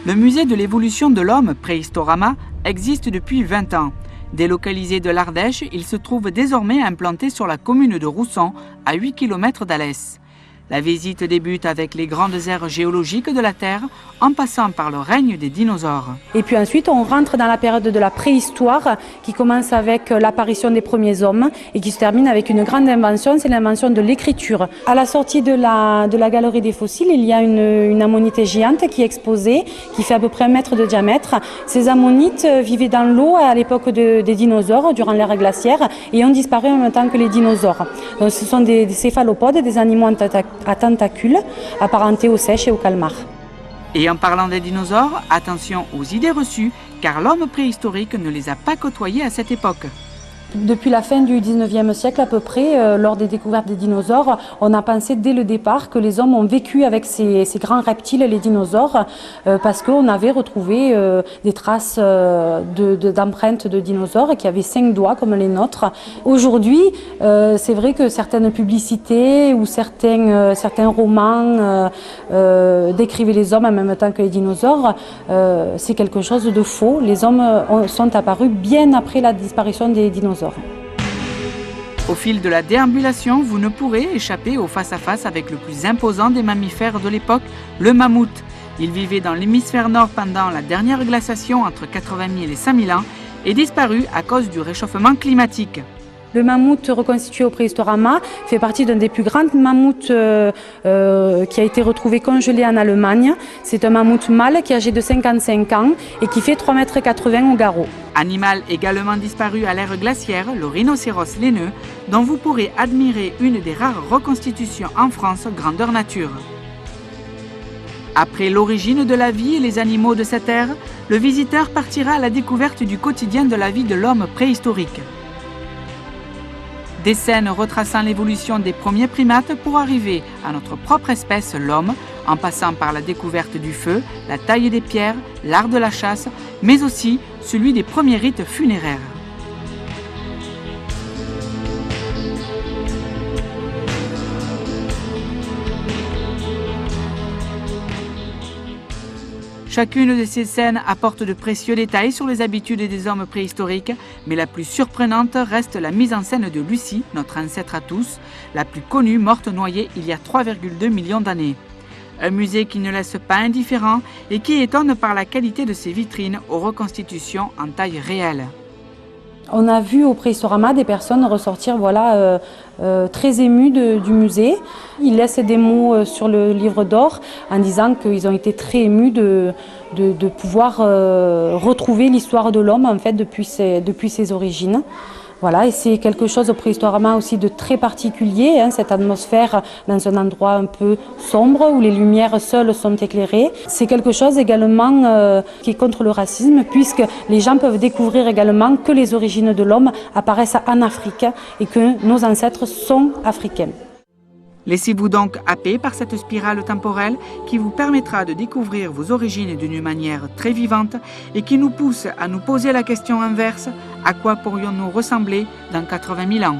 Le musée de l'évolution de l'homme, Préhistorama, existe depuis 20 ans. Délocalisé de l'Ardèche, il se trouve désormais implanté sur la commune de Roussan, à 8 km d'Alès. La visite débute avec les grandes aires géologiques de la Terre, en passant par le règne des dinosaures. Et puis ensuite, on rentre dans la période de la préhistoire, qui commence avec l'apparition des premiers hommes et qui se termine avec une grande invention, c'est l'invention de l'écriture. À la sortie de la galerie des fossiles, il y a une ammonite géante qui est exposée, qui fait à peu près 1 mètre de diamètre. Ces ammonites vivaient dans l'eau à l'époque des dinosaures, durant l'ère glaciaire, et ont disparu en même temps que les dinosaures. Donc, ce sont des céphalopodes, des animaux à tentacules, apparentés aux seiches et aux calmars. Et en parlant des dinosaures, attention aux idées reçues, car l'homme préhistorique ne les a pas côtoyés à cette époque. Depuis la fin du 19e siècle à peu près, lors des découvertes des dinosaures, on a pensé dès le départ que les hommes ont vécu avec ces grands reptiles, les dinosaures, parce qu'on avait retrouvé des traces d'empreintes de dinosaures qui avaient 5 doigts comme les nôtres. Aujourd'hui, c'est vrai que certaines publicités ou certains romans décrivaient les hommes en même temps que les dinosaures. C'est quelque chose de faux. Les hommes sont apparus bien après la disparition des dinosaures. Au fil de la déambulation, vous ne pourrez échapper au face-à-face avec le plus imposant des mammifères de l'époque, le mammouth. Il vivait dans l'hémisphère nord pendant la dernière glaciation entre 80 000 et 5 000 ans et disparu à cause du réchauffement climatique. Le mammouth reconstitué au Préhistorama fait partie d'un des plus grands mammouths qui a été retrouvé congelé en Allemagne. C'est un mammouth mâle qui est âgé de 55 ans et qui fait 3,80 m au garrot. Animal également disparu à l'ère glaciaire, le rhinocéros laineux, dont vous pourrez admirer une des rares reconstitutions en France grandeur nature. Après l'origine de la vie et les animaux de cette ère, le visiteur partira à la découverte du quotidien de la vie de l'homme préhistorique. Des scènes retraçant l'évolution des premiers primates pour arriver à notre propre espèce, l'homme, en passant par la découverte du feu, la taille des pierres, l'art de la chasse, mais aussi celui des premiers rites funéraires. Chacune de ces scènes apporte de précieux détails sur les habitudes des hommes préhistoriques, mais la plus surprenante reste la mise en scène de Lucie, notre ancêtre à tous, la plus connue morte noyée il y a 3,2 millions d'années. Un musée qui ne laisse pas indifférent et qui étonne par la qualité de ses vitrines aux reconstitutions en taille réelle. On a vu au Préhistorama des personnes ressortir très émues du musée. Ils laissent des mots sur le livre d'or en disant qu'ils ont été très émus de pouvoir retrouver l'histoire de l'homme en fait, depuis ses origines. Voilà, et c'est quelque chose au Préhistorama aussi de très particulier, cette atmosphère dans un endroit un peu sombre où les lumières seules sont éclairées. C'est quelque chose également qui est contre le racisme puisque les gens peuvent découvrir également que les origines de l'homme apparaissent en Afrique et que nos ancêtres sont africains. Laissez-vous donc happer par cette spirale temporelle qui vous permettra de découvrir vos origines d'une manière très vivante et qui nous pousse à nous poser la question inverse: à quoi pourrions-nous ressembler dans 80 000 ans ?